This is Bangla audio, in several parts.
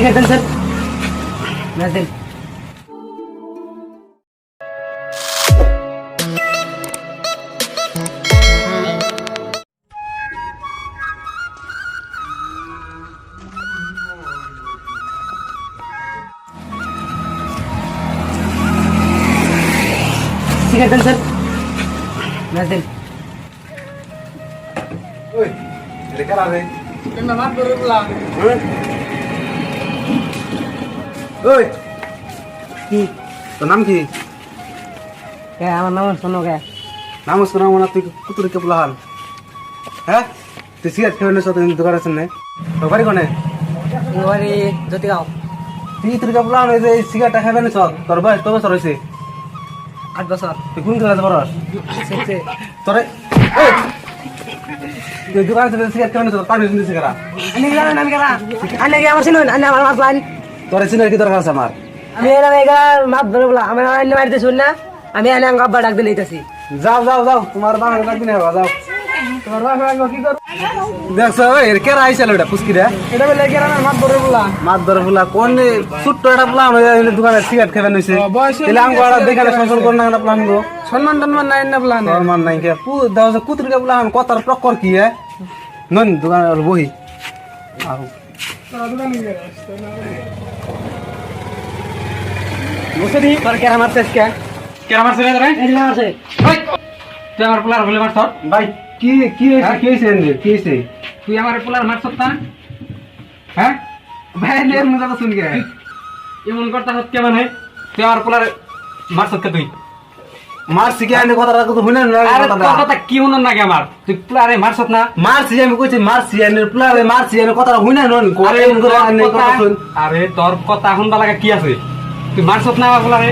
সিগারেট দেন স্যার, ম্যাচ দেন। সিগারেট দেন স্যার, ম্যাচ দেন। ওই লেখা রে কেন মাত করে বলা? ওই কি তোর নাম কি? কে আমার নাম শোনো কে? নাম শোনা মনে তুই কুতুর কে বলাল? হ্যাঁ তুই সিগারেট খেয়ে নেছ তুই দোকান আছেন না তোর বাড়ি কোনে? বাড়ি জ্যোতিগাঁও। তুই তুই কে বলাল এই যে সিগারেটটা খাবে নেছ তোর বয়স কত বছর হয়েছে? 8 বছর। তুই কোন ক্লাসে পড়াস? শিখছে। তোরে ওই তুই দোকান থেকে সিগারেট খেয়ে নেছ পানি দিছিস কেরা? আনি জানেন আমি কেলা? আনি কি আমার চিনুন? আনি আমার মাত লাইন। তোর চিনার কি দরকার আছে আমার? আমি এলাম এগার মাত ধরে বলা আমি আনি মারিতে শুন না আমি আনি আঙ্গ আব্বা ডাক দিলে দিতেছি। যাও যাও যাও তোমার বাবা লাগবে না যাও তোমার বাবা আঙ্গ কি কর? দেখছো এর কেরা আইছিল এটা পুস্কি রে এটা বলে এগার আমার মাত ধরে বলা। মাত ধরে ফুলা কোন ছোট্ট একটা প্লান হয়ে দোকানে সিগারেট খেবেন হইছে তাহলে আঙ্গ আড়া দেখালে শাসন করে না প্লান গো সম্মান টন্মান নাই না প্লান। তোর মান নাই কে পু দাও কুতুর কে প্লান কথার প্রকর কি হে নন দোকানে বহি আহু মুসরি তোর কেরা মারছিস কে? কেরা মারছে রে তোরে? এই না আছে। ওই তুই আমার পোলার বলে মারছ? ভাই কি কি হইছে কি হইছে এনে কি হইছে তুই আমার পোলার মারছ না? হ্যাঁ ভাই লের মজা তো শুন কে এমন করতে হচ্ছে মানে তুই আমার পোলার মারছ কে তুই? মারছি কি আনে কথাটা তো হইনা না আরে তোর কথা কি হনন নাকি আমার? তুই পোলারে মারছ না? মারছি আমি কইছি মারছি আনে প্লারে মারছি আনে কথাটা হইনা নন করে এমন করে আনে কথা শুন আরে তোর কথা শুনবা লাগা কি আছে? তুই মারছ না আমার পোলারে?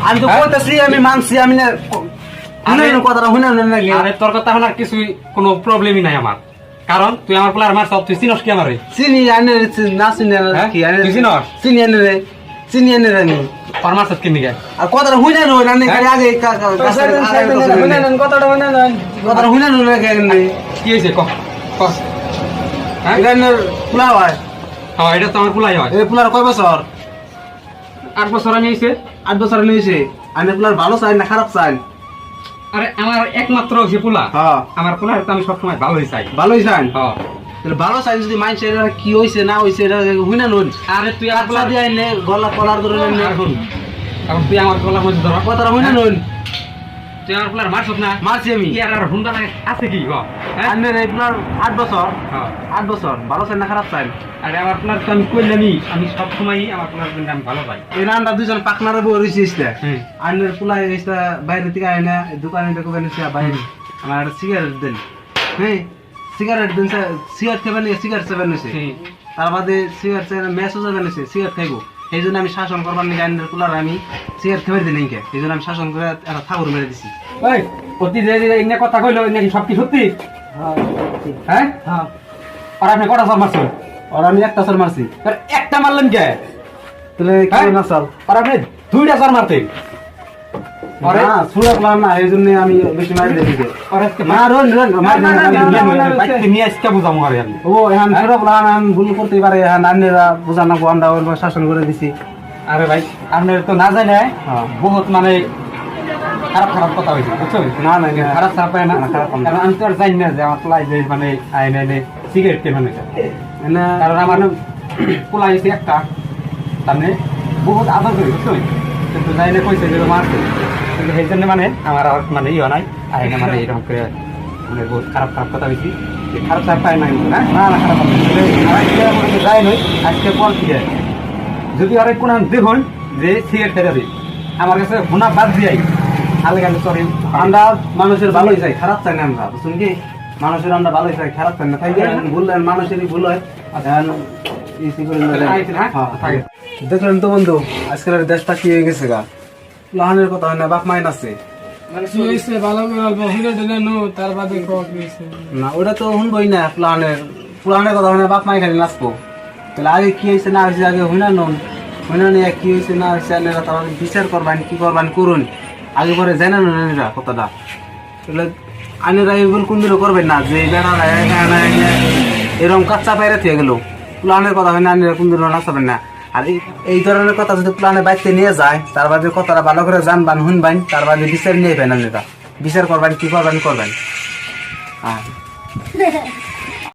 আমি তো কইতাছি আমি মানছি আমি না আনে কথাটা হইনা নন নাকি আরে তোর কথা শোনার কিছুই কোনো প্রবলেমই নাই আমার, কারণ তুই আমার পোলার মারছ তুই চিনস কি আমারে? চিনি আনে না চিনি হ্যাঁ? কি আনে তুই চিনস? চিনি আনে রে চিনি আনে রে আমি তোর মারছ কি নিকে? আর কথাটা হইনা নন আনে খালি আগে কথাটা মনে নাই। কথাটা হইনা নন নাকি আনে কি হয়েছে ক ক? হ্যাঁ এখানে পুলা হয় হ্যাঁ, এটা তো আমার পোলাই হয়। এই পুলার কয় বছর 8 বছর আমি হয়েছে। 8 বছর নিয়েছে আমি পুলার ভালো চাই না খারাপ চাই আরে আমার একমাত্র হচ্ছে পোলা। হ্যাঁ আমার পোলার তো আমি সবসময় ভালোই চাই। ভালোই চাই হ্যাঁ তাহলে ভালো চাই যদি মাইন্ড সেট কি হইছে না হইছে এটা হইনা নন আরে তুই আমার কাটলা পোলার দিয়ে আইনে গলা কলার ধরে আইনে এখন এখন তুই আমার পোলার মধ্যে ধর কথাটা হইনা নন তুই আমার পোলার মারছ না? মারছি আমি কি আর হুন্ডা লাগে আছে কি ক? হ্যাঁ আন্নের এই পুলার 8 বছর হ্যাঁ। 8 বছর ভালো চাই না খারাপ চাই আরে আমার পোলার তো আমি কইলামই আমি সবসময় আমার পোলার জন্য আমি ভালো পাই। এই রান্না দুজন পাকনারে বই রইছে ইস্তা হ্যাঁ আন্নের পুলা ইস্তা বাইরে থেকে আইনা দোকানে দেখো বেনেছে বাইরে আমার একটা সিগারেট দেন হ্যাঁ সিগারেট দেন সিগারেট খাবেন সিগারেট খাবেন নিছে হ্যাঁ। তার বাদে সিগারেট চাই মেসেজ জানিছে সিগারেট খাইবো এই জন্য আমি শাসন করবার নিয়ে আইনের পুলার আমি সিগারেট খাবার দিই নাকি এই জন্য আমি শাসন করে একটা ঠাকুর মেরে দিছি ওই প্রতি যে এনে কথা কইলো নাকি সব কি সত্যি? হ্যাঁ হ্যাঁ হ্যাঁ আর আপনি কটা সব মারছেন? আর আমি একটা সর মারছি আর একটা মারলেন কে? তাহলে কি হ্যাঁ? না সাল আর আপনি 2টা সর মারতেন? আরে না সুরা প্লান না এই জন্য আমি বেশি মারি দিছি আরে না রন রন মার নিয়ে আজকে বুঝামো আরে আমি। ও এখন সুরা প্লান আমি ভুল করতে পারে এখন আন্নেরা বুঝানো আমরা ওর শাসন করে দিছি আরে ভাই আপনার তো না জানে হ্যাঁ। বহুত মানে খারাপ খারাপ কথা হয়েছে বুঝছো? না না না খারাপ চাপ পায় না না, খারাপ না। কারণ আমি তো আর জানি না যে আমার পোলাই যে মানে আইনে আইনে সিগারেট কে মানে না কারণ আমার পোলাই হয়েছে একটা তার বহুত আদর করি বুঝছো? কিন্তু যাই না কইছে যে মারছে কিন্তু সেই জন্য মানে আমার আর মানে ইয়ে নাই আইনে মানে এরকম করে মানে বহুত খারাপ খারাপ কথা হয়েছি খারাপ চাপ পায় না কিন্তু না না না খারাপ না। আজকে যাই নই আজকে পর ফিরে যদি আরেক কোন দেখুন যে সিগারেট খেতে দিই আমার কাছে হোনা বাদ দিয়ে আলে গেলে সরি আমরা মানুষের ভালোই চাই খারাপ চাই না আমরা বুঝছেন কি মানুষের আমরা ভালোই চাই খারাপ চাই না তাই ভুল মানুষেরই ভুল হয় এখন ইসি করে থাকে দেখলেন তো বন্ধু আজকালের দেশটা কি হয়ে গেছে গা লাহানের কথা হয় না বাপ মাইন আছে মানে কি হইছে ভালো করে অল্প হইলে দেন নো তার বাদে কক হইছে না ওটা তো শুনবই না পুরানের কথা হয় না বাপ মাই খালি নাচবো তাহলে আগে কি হয়েছে না হয়েছে আগে হইনা নন হইনা নিয়ে কি হয়েছে না হয়েছে আনেরা তারা বিচার করবেন কি করবেন করুন আগে পরে জানেন না কথাটা তাহলে আনেরা এগুলো কোনদিনও করবেন না যে বেড়া এরকম কাচ্চা পায়রা থেকে গেল প্লানের কথা হয় না এরকম ধরনের নাচাবেন না। আর এই ধরনের কথা যদি প্লানের বাইতে নিয়ে যায়, তার বাদে কথাটা ভালো করে জানবান শুনবান, তার বাদে বিচার নিয়ে পেন আপনারা, বিচার করবেন কি করবেন করবেন।